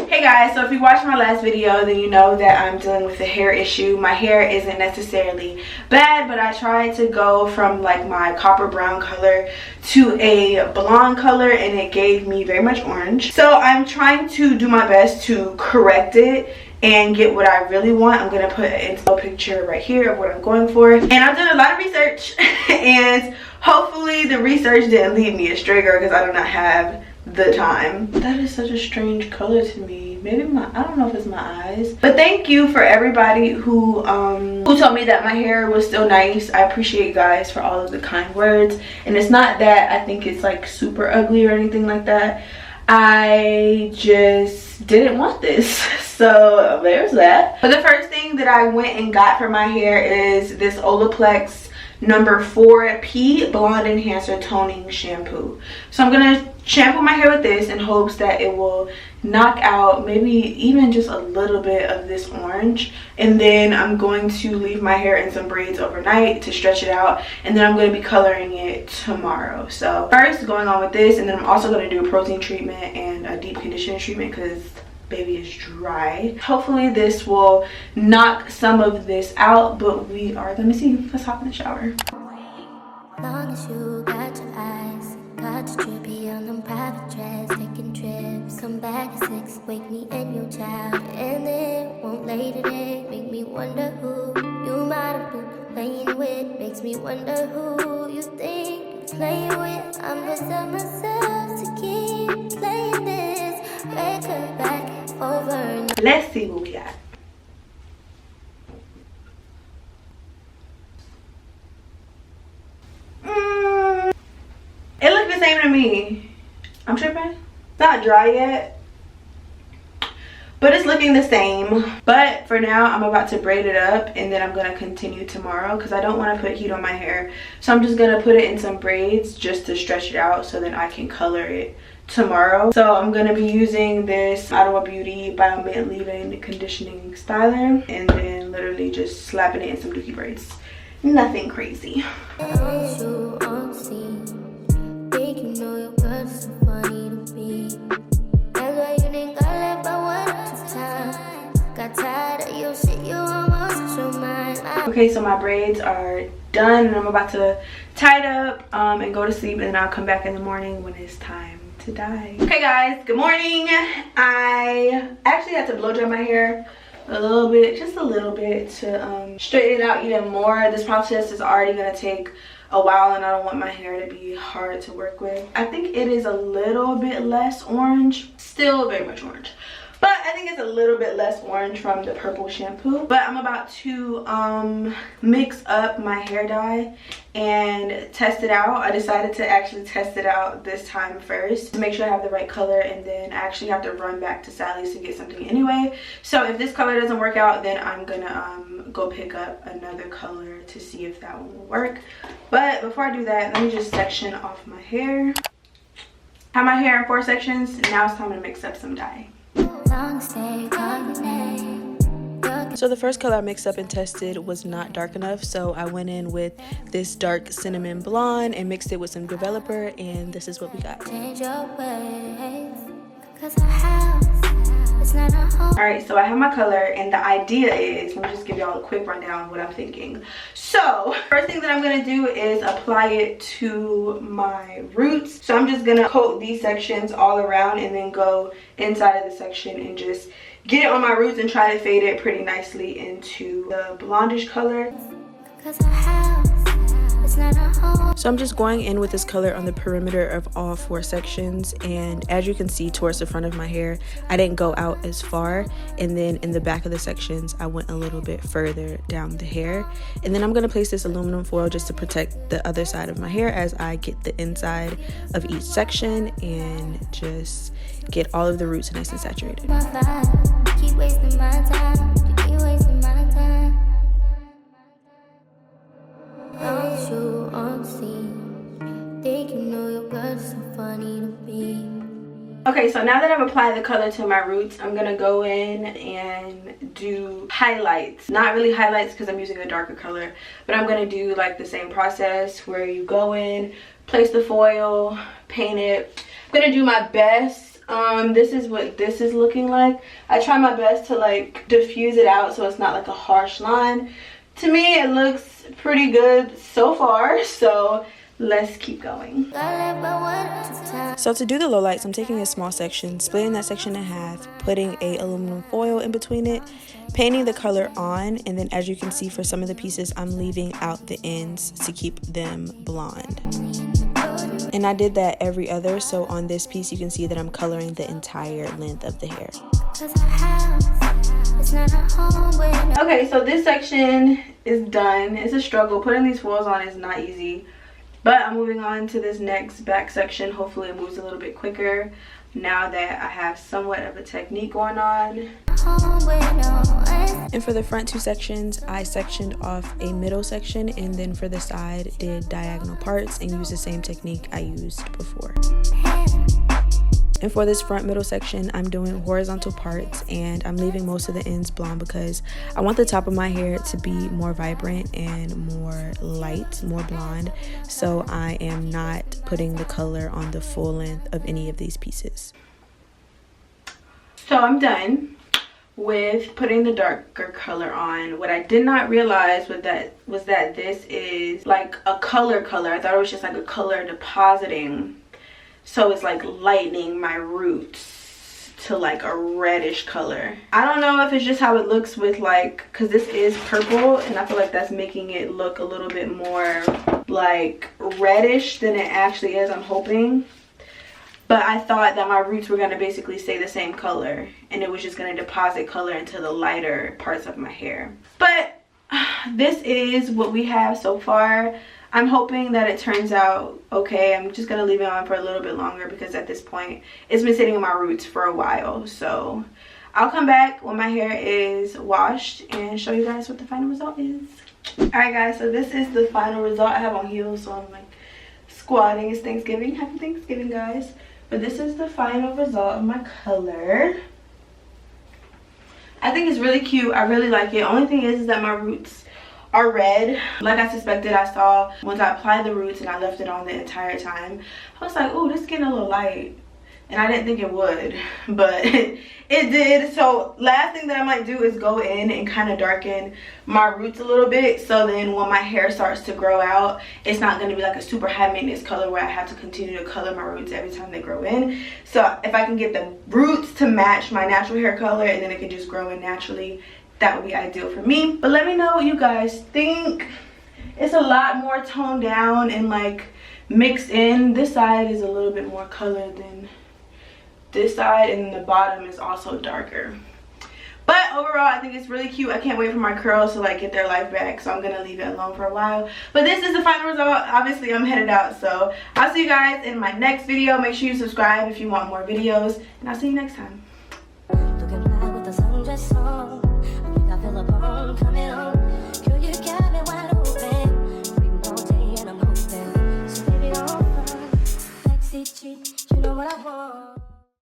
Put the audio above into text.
Hey guys, so if you watched my last video, then you know that I'm dealing with a hair issue. My hair isn't necessarily bad, but I tried to go from like my copper brown color to a blonde color and it gave me very much orange. So I'm trying to do my best to correct it and get what I really want. I'm gonna put an info picture right here of what I'm going for. And I've done a lot of research and hopefully the research didn't lead me astray, girl, because I do not have the time. That is such a strange color to me. Maybe I don't know if it's my eyes. But thank you for everybody who told me that my hair was still nice. I appreciate you guys for all of the kind words. And it's not that I think it's like super ugly or anything like that. I just didn't want this. So there's that. But the first thing that I went and got for my hair is this Olaplex number 4P Blonde Enhancer Toning Shampoo. So I'm gonna shampoo my hair with this in hopes that it will knock out maybe even just a little bit of this orange, and then I'm going to leave my hair in some braids overnight to stretch it out, and then I'm going to be coloring it tomorrow. So first going on with this, and then I'm also going to do a protein treatment and a deep conditioning treatment because baby is dry. Hopefully this will knock some of this out, but we are gonna see. Let's hop in the shower. Long as you got your eyes, got your trippy on them private jets, taking trips, come back at 6, wake me and your child, and it won't lay today, make me wonder who you might have been playing with, makes me wonder who you think you're playing with. I'm beside myself to keep playing this record back and over. Let's see what we got. It looks the same to me. I'm tripping. It's not dry yet, but it's looking the same. But for now, I'm about to braid it up, and then I'm going to continue tomorrow because I don't want to put heat on my hair. So I'm just going to put it in some braids just to stretch it out so then I can color it tomorrow. So I'm going to be using this Adobe Beauty Bio Mid Leave-In Conditioning Styler, and then literally just slapping it in some dookie braids. Nothing crazy. Okay, so my braids are done and I'm about to tie it up and go to sleep, and then I'll come back in the morning when it's time to dye. Okay guys, good morning. I actually had to blow dry my hair a little bit, just a little bit, to straighten it out even more. This process is already going to take a while and I don't want my hair to be hard to work with. I think it is a little bit less orange, still very much orange, but I think it's a little bit less orange from the purple shampoo. But I'm about to mix up my hair dye and test it out. I decided to actually test it out this time first to make sure I have the right color, and then I actually have to run back to Sally's to get something anyway. So if this color doesn't work out, then I'm gonna go pick up another color to see if that one will work. But before I do that, let me just section off my hair. Have my hair in 4 sections. Now it's time to mix up some dye. So the first color I mixed up and tested was not dark enough, so I went in with this dark cinnamon blonde and mixed it with some developer, and this is what we got. Alright, so I have my color, and the idea is, let me just give y'all a quick rundown of what I'm thinking. So first thing that I'm going to do is apply it to my roots. So I'm just going to coat these sections all around and then go inside of the section and just get it on my roots and try to fade it pretty nicely into the blondish color. So I'm just going in with this color on the perimeter of all 4 sections, and as you can see towards the front of my hair, I didn't go out as far, and then in the back of the sections I went a little bit further down the hair. And then I'm going to place this aluminum foil just to protect the other side of my hair as I get the inside of each section and just get all of the roots nice and saturated. Keep wasting my time, keep wasting my time. Don't you on scene, think you know your girl's so funny to be. Okay, so now that I've applied the color to my roots, I'm gonna go in and do highlights. Not really highlights because I'm using a darker color, but I'm gonna do like the same process where you go in, place the foil, paint it. I'm gonna do my best This is what this is looking like. I try my best to like diffuse it out so it's not like a harsh line. To me it looks pretty good so far, so let's keep going. So to do the lowlights, I'm taking a small section, splitting that section in half, putting a aluminum foil in between it, painting the color on, and then as you can see for some of the pieces I'm leaving out the ends to keep them blonde. And I did that every other, so on this piece you can see that I'm coloring the entire length of the hair. Okay, so this section is done. It's a struggle. Putting these foils on is not easy. But I'm moving on to this next back section. Hopefully it moves a little bit quicker now that I have somewhat of a technique going on. And for the front two sections, I sectioned off a middle section, and then for the side did diagonal parts and used the same technique I used before. And for this front middle section, I'm doing horizontal parts, and I'm leaving most of the ends blonde because I want the top of my hair to be more vibrant and more light, more blonde. So I am not putting the color on the full length of any of these pieces. So I'm done with putting the darker color on. What I did not realize was that this is like a color. I thought it was just like a color depositing. So it's like lightening my roots to like a reddish color. I don't know if it's just how it looks with like, because this is purple and I feel like that's making it look a little bit more like reddish than it actually is, I'm hoping. But I thought that my roots were going to basically stay the same color and it was just going to deposit color into the lighter parts of my hair. But this is what we have so far. I'm hoping that it turns out okay. I'm just going to leave it on for a little bit longer because at this point it's been sitting in my roots for a while. So I'll come back when my hair is washed and show you guys what the final result is. Alright guys, so this is the final result. I have on heels, so I'm like squatting. It's Thanksgiving. Happy Thanksgiving, guys. But this is the final result of my color. I think it's really cute. I really like it. Only thing is that my roots are red. Like I suspected, I saw once I applied the roots and I left it on the entire time, I was like, oh, this is getting a little light. And I didn't think it would, but it did. So last thing that I might do is go in and kind of darken my roots a little bit, so then when my hair starts to grow out, it's not going to be like a super high maintenance color where I have to continue to color my roots every time they grow in. So if I can get the roots to match my natural hair color and then it can just grow in naturally, that would be ideal for me. But let me know what you guys think. It's a lot more toned down and like mixed in. This side is a little bit more colored than this side, and the bottom is also darker. But overall, I think it's really cute. I can't wait for my curls to like get their life back, so I'm gonna leave it alone for a while. But this is the final result. Obviously I'm headed out, so I'll see you guys in my next video. Make sure you subscribe if you want more videos, and I'll see you next time.